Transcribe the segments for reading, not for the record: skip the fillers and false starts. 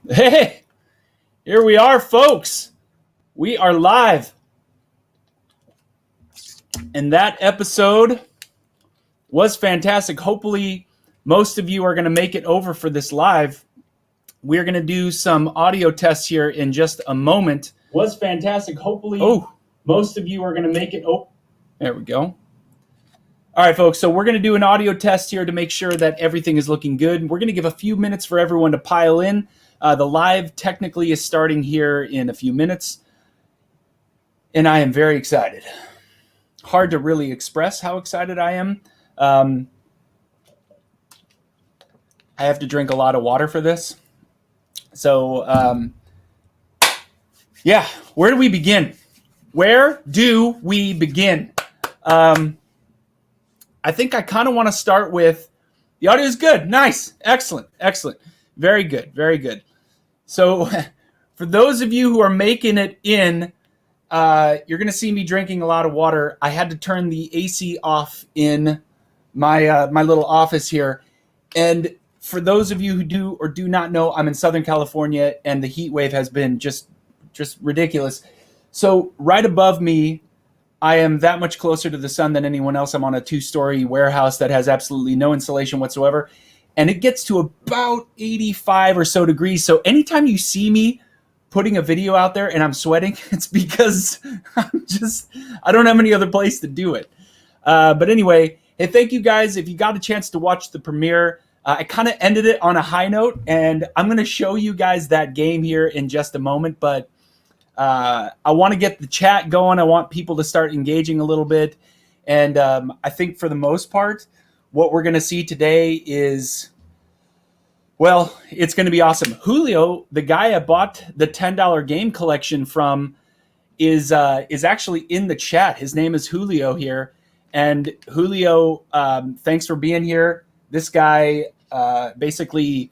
Hey, here we are, folks. We are live. And that episode was fantastic. Hopefully, most of you are going to make it over for this live. We're going to do some audio tests here in just a moment. Was fantastic. Hopefully, most of you are going to make it. Oh, there we go. All right, folks. So we're going to do an audio test here to make sure that everything is looking good. We're going to give a few minutes for everyone to pile in. The live technically is starting here in a few minutes. And I am very excited. Hard to really express how excited I am. I have to drink a lot of water for this. So, yeah, where do we begin? Where do we begin? I think I kind of want to start with the audio is good. Nice. Excellent. Excellent. Very good. Very good. So, for those of you who are making it in, you're going to see me drinking a lot of water. I had to turn the AC off in my little office here. And for those of you who do or do not know, I'm in Southern California, and the heat wave has been just ridiculous. So right above me, I am that much closer to the sun than anyone else. I'm on a 2-story warehouse that has absolutely no insulation whatsoever. And it gets to about 85 or so degrees. So anytime you see me putting a video out there and I'm sweating, it's because I don't have any other place to do it. But anyway, hey, thank you guys. If you got a chance to watch the premiere, I kind of ended it on a high note, and I'm going to show you guys that game here in just a moment. But I want to get the chat going. I want people to start engaging a little bit. And I think for the most part, what we're going to see today is, well, it's going to be awesome. Julio, the guy I bought the $10 game collection from, is actually in the chat. His name is Julio here. And Julio, thanks for being here. This guy basically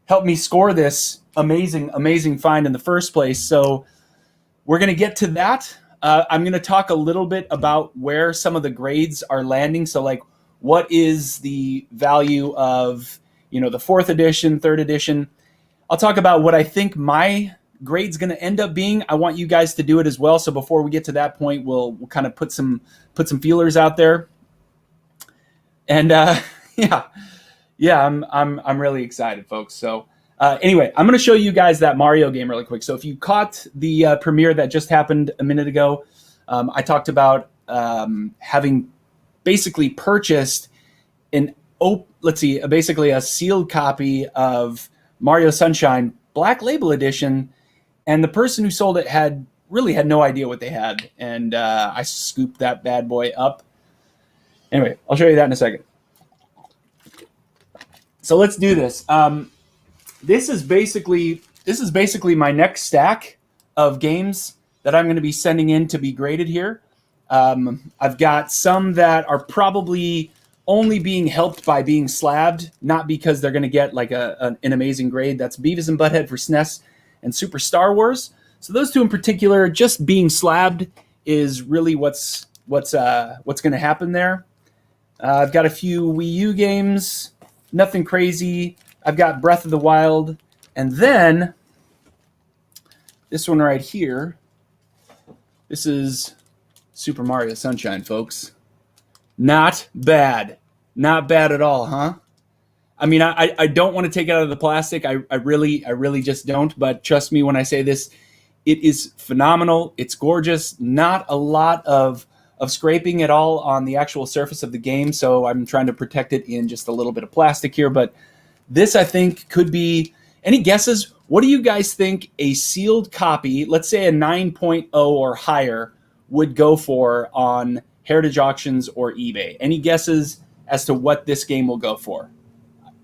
helped me score this amazing find in the first place. So we're going to get to that. I'm going to talk a little bit about where some of the grades are landing. So, like, what is the value of, the 4th edition, 3rd edition? I'll talk about what I think my grade's going to end up being. I want you guys to do it as well. So before we get to that point, we'll kind of put some feelers out there. And I'm really excited, folks. So anyway, I'm going to show you guys that Mario game really quick. So if you caught the premiere that just happened a minute ago, I talked about having basically purchased basically a sealed copy of Mario Sunshine Black Label Edition, and the person who sold it had no idea what they had, and I scooped that bad boy up. Anyway, I'll show you that in a second. So let's do this. This is basically my next stack of games that I'm going to be sending in to be graded here. I've got some that are probably only being helped by being slabbed, not because they're going to get like an amazing grade. That's Beavis and Butthead for SNES and Super Star Wars. So those two in particular, just being slabbed is really what's going to happen there. I've got a few Wii U games, nothing crazy. I've got Breath of the Wild, and then this one right here. This is Super Mario Sunshine, folks. Not bad. Not bad at all, huh? I mean, I don't want to take it out of the plastic. I really just don't. But trust me when I say this, it is phenomenal. It's gorgeous. Not a lot of scraping at all on the actual surface of the game. So I'm trying to protect it in just a little bit of plastic here. But this, I think, could be... Any guesses? What do you guys think a sealed copy, let's say a 9.0 or higher, would go for on Heritage Auctions or eBay? Any guesses as to what this game will go for?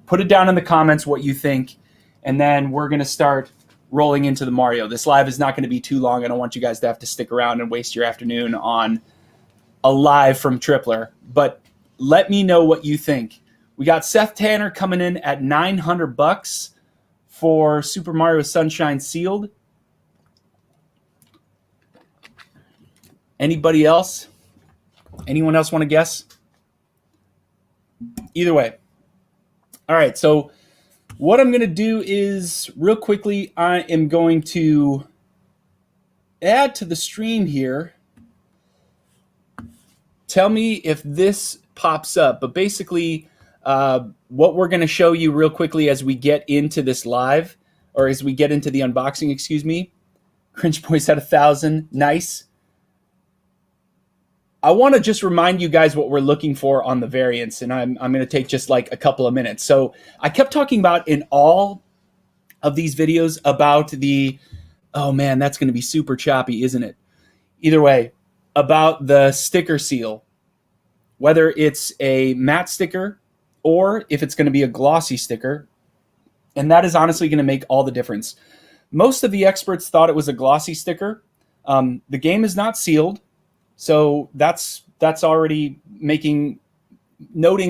Put it down in the comments what you think, and then we're going to start rolling into the Mario. This live is not going to be too long. I don't want you guys to have to stick around and waste your afternoon on a live from Tripler, but let me know what you think. We got Seth Tanner coming in at $900 for Super Mario Sunshine Sealed. Anybody else? Anyone else want to guess? Either way. All right, so what I'm going to do is, real quickly, I am going to add to the stream here. Tell me if this pops up. But basically, what we're going to show you real quickly as we get into this live, or as we get into the unboxing, excuse me. Cringe Boys at 1,000. Nice. I want to just remind you guys what we're looking for on the variants, and I'm going to take just like a couple of minutes. So I kept talking about in all of these videos about the, oh man, that's going to be super choppy, isn't it? Either way, about the sticker seal, whether it's a matte sticker or if it's going to be a glossy sticker. And that is honestly going to make all the difference. Most of the experts thought it was a glossy sticker. The game is not sealed. So that's already noting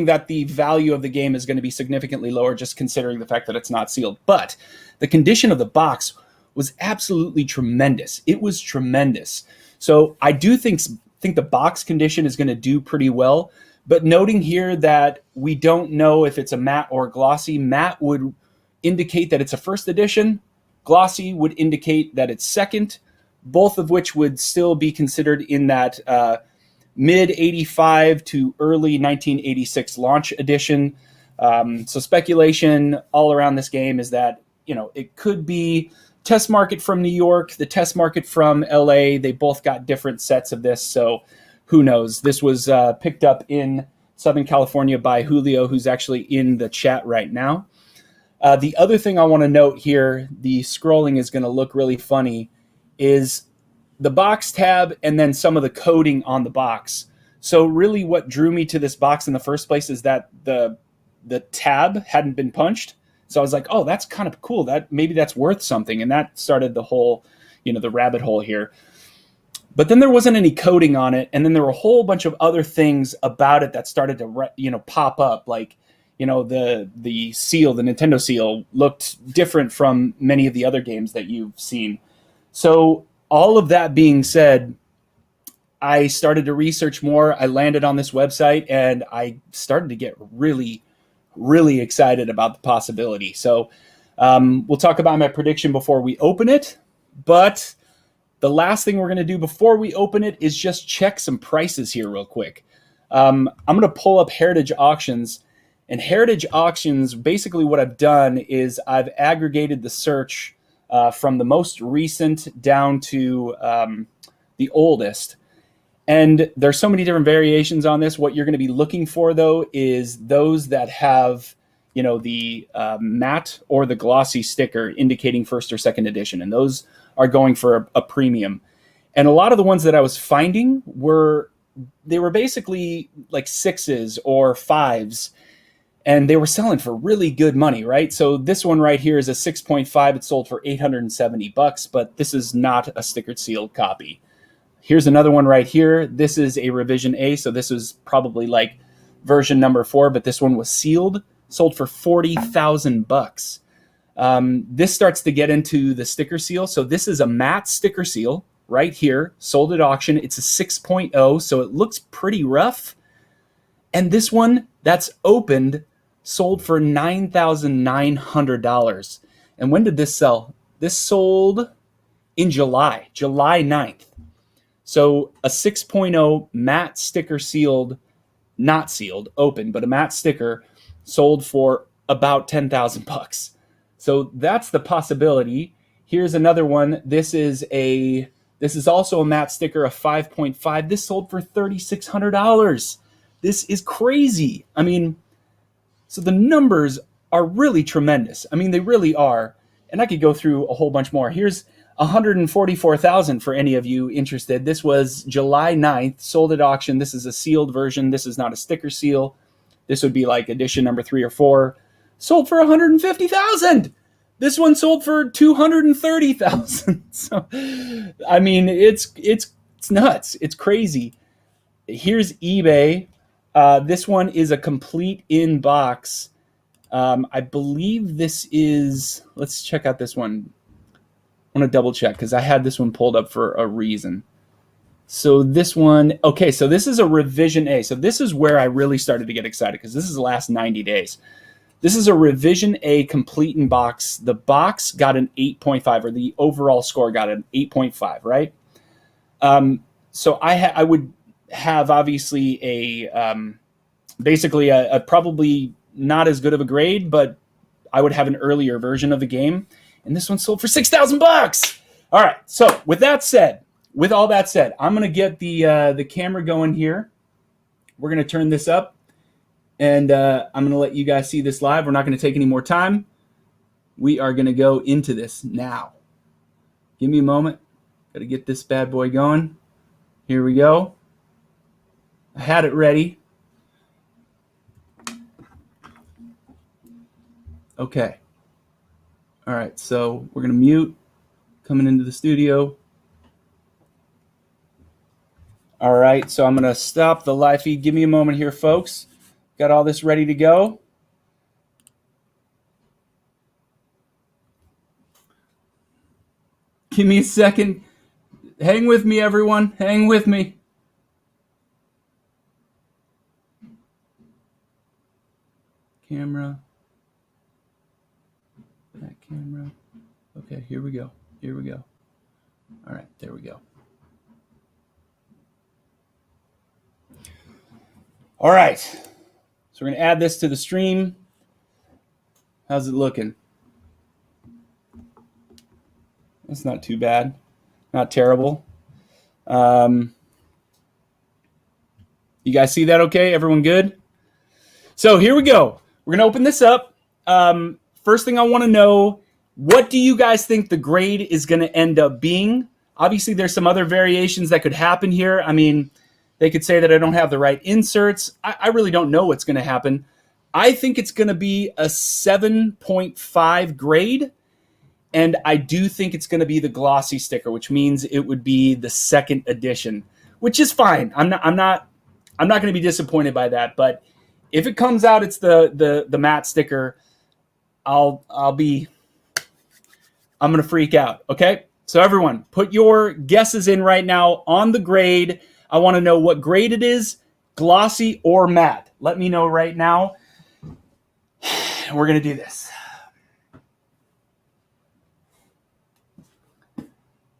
that the value of the game is going to be significantly lower, just considering the fact that it's not sealed. But the condition of the box was absolutely tremendous. It was tremendous. So I do think the box condition is going to do pretty well. But noting here that we don't know if it's a matte or glossy. Matte would indicate that it's a first edition. Glossy would indicate that it's second. Both of which would still be considered in that mid-85 to early 1986 launch edition. So speculation all around this game is that, it could be test market from New York, the test market from LA. They both got different sets of this, so who knows? This was picked up in Southern California by Julio, who's actually in the chat right now. The other thing I want to note here, the scrolling is going to look really funny, is the box tab and then some of the coding on the box. So really what drew me to this box in the first place is that the tab hadn't been punched. So I was like, oh, that's kind of cool. Maybe that's worth something. And that started the whole, the rabbit hole here. But then there wasn't any coding on it. And then there were a whole bunch of other things about it that started to, pop up. Like, the seal, the Nintendo seal, looked different from many of the other games that you've seen. So all of that being said, I started to research more. I landed on this website and I started to get really, really excited about the possibility. So we'll talk about my prediction before we open it. But the last thing we're going to do before we open it is just check some prices here real quick. I'm going to pull up Heritage Auctions. And Heritage Auctions, basically what I've done is I've aggregated the search from the most recent down to the oldest. And there's so many different variations on this. What you're going to be looking for, though, is those that have, the matte or the glossy sticker indicating first or second edition. And those are going for a premium. And a lot of the ones that I was finding were basically like 6s or 5s. And they were selling for really good money, right? So this one right here is a 6.5. It sold for $870, but this is not a stickered sealed copy. Here's another one right here. This is a revision A, so this was probably like version number 4, but this one was sealed, sold for $40,000. This starts to get into the sticker seal. So this is a matte sticker seal right here, sold at auction. It's a 6.0, so it looks pretty rough. And this one that's opened sold for $9,900. And when did this sell? This sold in July 9th. So a 6.0 matte sticker sealed, not sealed, open, but a matte sticker sold for about $10,000. So that's the possibility. Here's another one. This is also a matte sticker, a 5.5. This sold for $3,600. This is crazy. I mean, so the numbers are really tremendous. I mean, they really are. And I could go through a whole bunch more. Here's $144,000 for any of you interested. This was July 9th, sold at auction. This is a sealed version. This is not a sticker seal. This would be like edition number 3 or 4. Sold for $150,000. This one sold for $230,000. So, I mean, it's nuts. It's crazy. Here's eBay. This one is a complete in-box. I believe this is, let's check out this one. I want to double check because I had this one pulled up for a reason. So this one, okay, so this is a revision A. So this is where I really started to get excited because this is the last 90 days. This is a Revision A complete in box. The box got an 8.5, or the overall score got an 8.5, right? So I would have obviously basically a probably not as good of a grade, but I would have an earlier version of the game. And this one sold for $6,000. All right. So with all that said, I'm going to get the camera going here. We're going to turn this up, and I'm going to let you guys see this live. We're not going to take any more time. We are going to go into this now. Give me a moment. Got to get this bad boy going. Here we go. I had it ready. Okay. All right, so we're going to mute coming into the studio. All right, so I'm going to stop the live feed. Give me a moment here, folks. Got all this ready to go. Give me a second. Hang with me, everyone. Hang with me. Camera. That camera. Okay, here we go. Here we go. All right, there we go. All right, so we're going to add this to the stream. How's it looking? It's not too bad. Not terrible. You guys see that okay? Everyone good? So here we go. We're going to open this up. First thing I want to know, what do you guys think the grade is going to end up being? Obviously, there's some other variations that could happen here. I mean, they could say that I don't have the right inserts. I really don't know what's going to happen. I think it's going to be a 7.5 grade, and I do think it's going to be the glossy sticker, which means it would be the second edition, which is fine. I'm not going to be disappointed by that. But if it comes out, it's the matte sticker, I'm going to freak out. Okay, so everyone, put your guesses in right now on the grade. I want to know what grade it is, glossy or matte. Let me know right now. We're going to do this.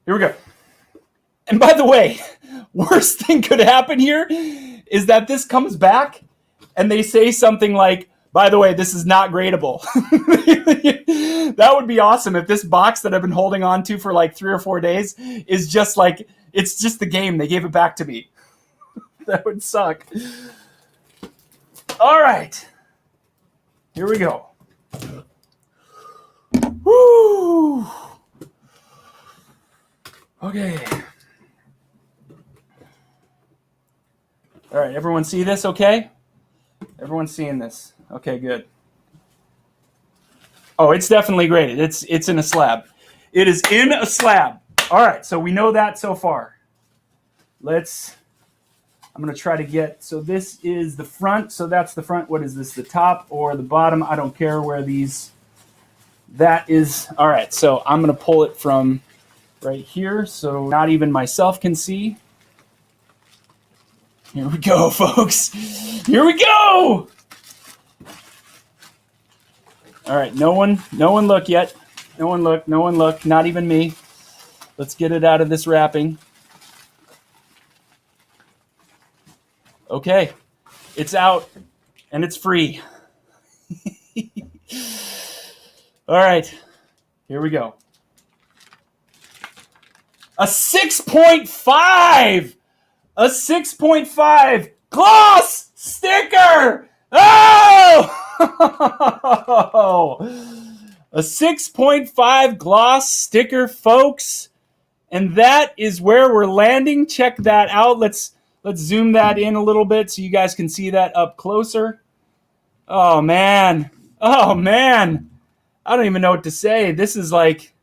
Here we go. And by the way, worst thing could happen here is that this comes back and they say something like, by the way, this is not gradable. That would be awesome if this box that I've been holding on to for like 3 or 4 days is just like, it's just the game. They gave it back to me. That would suck. All right. Here we go. Woo! Okay. All right, everyone see this okay? Everyone's seeing this. Okay, good. Oh, it's definitely graded. It's in a slab. It is in a slab. All right, so we know that so far. I'm going to try to get, so this is the front. So that's the front. What is this, the top or the bottom? I don't care where that is. All right, so I'm going to pull it from right here so not even myself can see. Here we go, folks. Here we go. All right, no one look yet. No one look, not even me. Let's get it out of this wrapping. Okay, it's out and it's free. All right, here we go. A 6.5! A 6.5 gloss sticker! Oh! A 6.5 gloss sticker, folks. And that is where we're landing. Check that out. Let's zoom that in a little bit so you guys can see that up closer. Oh, man. Oh, man. I don't even know what to say. This is like,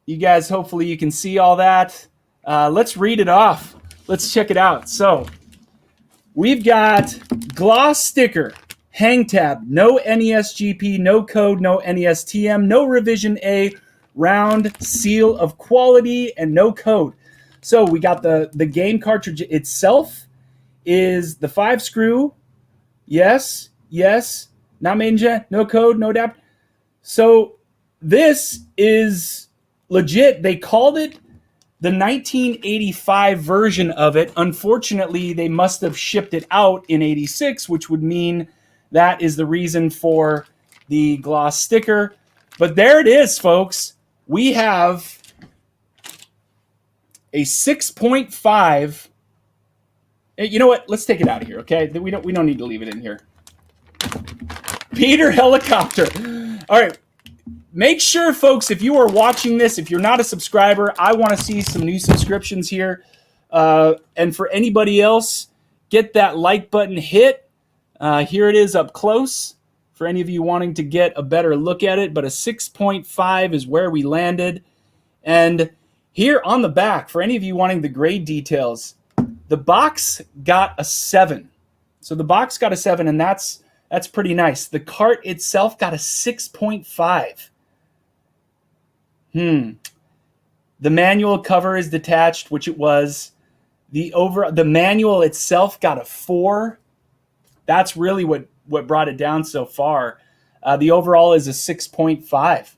you guys, hopefully you can see all that. Let's read it off. Let's check it out. So we've got gloss sticker, hang tab, no NESGP, no code, no NESTM, no revision A, round, seal of quality, and no code. So we got the game cartridge itself is the 5 screw. Yes. Yes. Not made in China. No code, no adapt. So this is legit. They called it the 1985 version of it. Unfortunately, they must have shipped it out in 86, which would mean that is the reason for the gloss sticker. But there it is, folks. We have a 6.5. You know what? Let's take it out of here, okay? We don't need to leave it in here. Peter Helicopter. All right. Make sure, folks, if you are watching this, if you're not a subscriber, I want to see some new subscriptions here. And for anybody else, get that like button hit. Here it is up close for any of you wanting to get a better look at it. But a 6.5 is where we landed. And here on the back, for any of you wanting the grade details, the box got a 7. So the box got a 7, and that's pretty nice. The cart itself got a 6.5. The manual cover is detached, which it was. The manual itself got a 4. That's really what brought it down so far. The overall is a 6.5.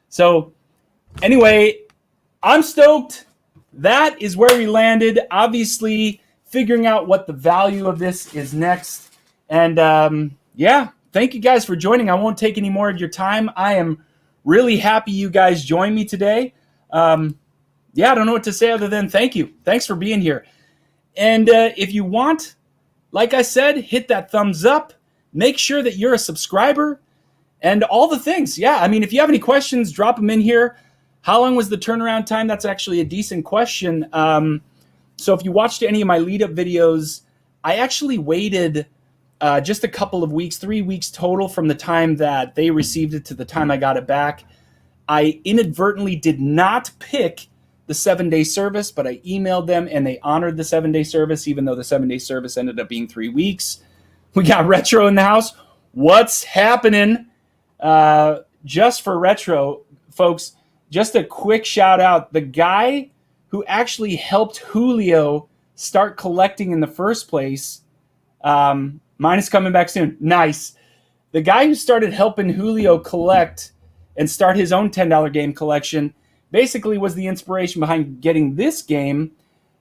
So anyway, I'm stoked. That is where we landed. Obviously, figuring out what the value of this is next. And yeah, thank you guys for joining. I won't take any more of your time. I am really happy you guys joined me today. Yeah, I don't know what to say other than thank you. Thanks for being here. And if you want, like I said, hit that thumbs up. Make sure that you're a subscriber and all the things. Yeah, I mean, if you have any questions, drop them in here. How long was the turnaround time? That's actually a decent question. So if you watched any of my lead-up videos, I actually waited just a couple of weeks, 3 weeks total from the time that they received it to the time I got it back. I inadvertently did not pick the 7-day service, but I emailed them and they honored the 7-day service, even though the 7-day service ended up being 3 weeks. We got Retro in the house. What's happening? Just for Retro, folks, just a quick shout out. The guy who actually helped Julio start collecting in the first place, mine is coming back soon. Nice. The guy who started helping Julio collect and start his own $10 game collection basically was the inspiration behind getting this game.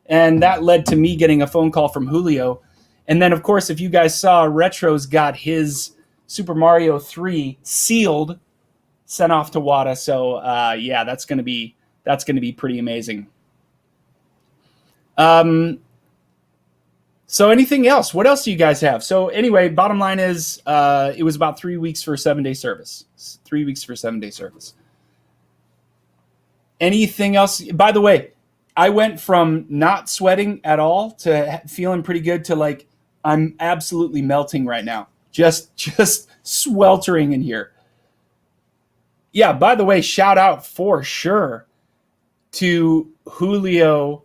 And that led to me getting a phone call from Julio. And then, of course, if you guys saw, Retro's got his Super Mario 3 sealed, sent off to Wada. So yeah, that's gonna be pretty amazing. So anything else? What else do you guys have? So anyway, bottom line is it was about 3 weeks for a 7-day service. 3 weeks for a 7-day service. Anything else? By the way, I went from not sweating at all to feeling pretty good to like I'm absolutely melting right now. Just sweltering in here. Yeah, by the way, shout out for sure to Julio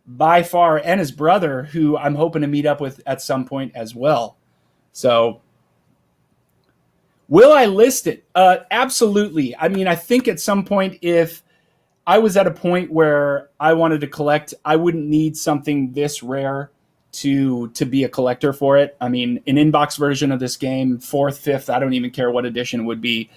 by far and his brother, who I'm hoping to meet up with at some point as well. So will I list it? Absolutely. I mean, I think at some point, if I was at a point where I wanted to collect, I wouldn't need something this rare to be a collector for it. I mean, an inbox version of this game, 4th, 5th, I don't even care what edition would be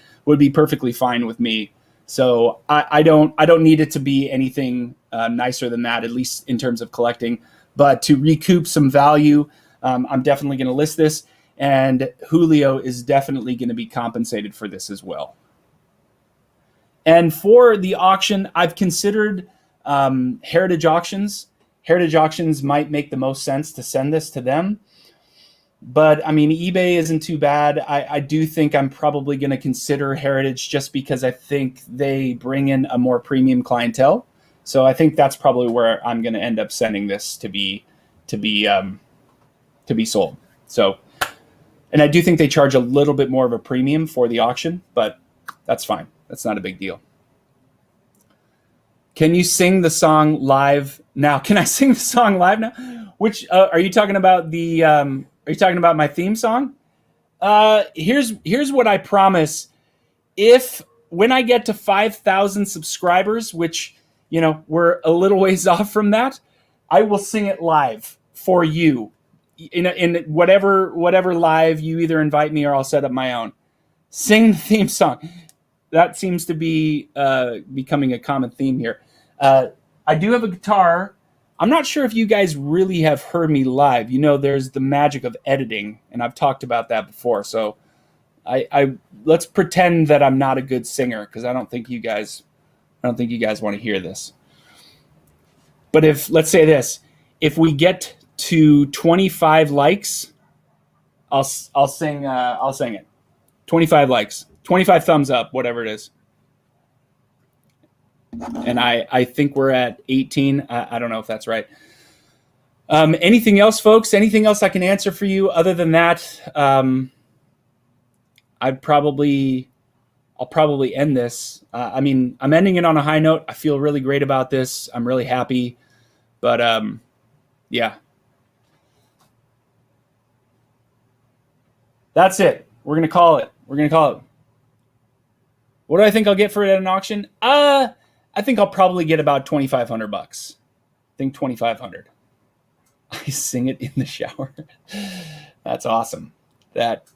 perfectly fine with me. So I don't need it to be anything nicer than that, at least in terms of collecting. But to recoup some value, I'm definitely going to list this, and Julio is definitely going to be compensated for this as well. And for the auction, I've considered Heritage Auctions. Heritage Auctions might make the most sense to send this to them. But, I mean, eBay isn't too bad. I do think I'm probably going to consider Heritage just because I think they bring in a more premium clientele. So I think that's probably where I'm going to end up sending this to be sold. So, and I do think they charge a little bit more of a premium for the auction, but that's fine. That's not a big deal. Can you sing the song live now? Can I sing the song live now? Which are you talking about? Are you talking about my theme song? Here's what I promise. If when I get to 5,000 subscribers, which we're a little ways off from that, I will sing it live for you. in whatever live you either invite me or I'll set up my own. Sing the theme song. That seems to be becoming a common theme here. I do have a guitar. I'm not sure if you guys really have heard me live. There's the magic of editing, and I've talked about that before. So I let's pretend that I'm not a good singer, because I don't think you guys want to hear this. But let's say this, if we get to 25 likes, I'll sing it. 25 likes, 25 thumbs up, whatever it is. And I think we're at 18. I don't know if that's right. Anything else, folks? Anything else I can answer for you? Other than that, I'll probably end this. I'm ending it on a high note. I feel really great about this. I'm really happy. But yeah. That's it. We're going to call it. What do I think I'll get for it at an auction? I think I'll probably get about $2,500. I think 2,500. I sing it in the shower. That's awesome. That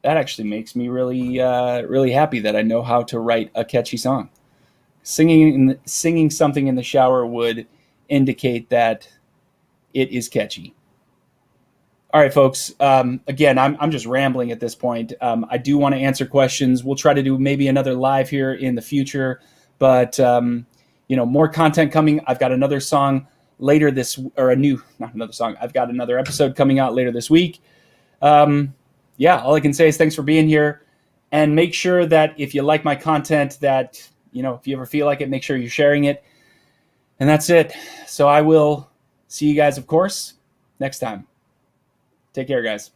actually makes me really really happy that I know how to write a catchy song. Singing something in the shower would indicate that it is catchy. All right, folks. Again, I'm just rambling at this point. I do want to answer questions. We'll try to do maybe another live here in the future, but more content coming. I've got another song later I've got another episode coming out later this week. All I can say is thanks for being here, and make sure that if you like my content, that if you ever feel like it, make sure you're sharing it. And that's it. So I will see you guys, of course, next time. Take care, guys.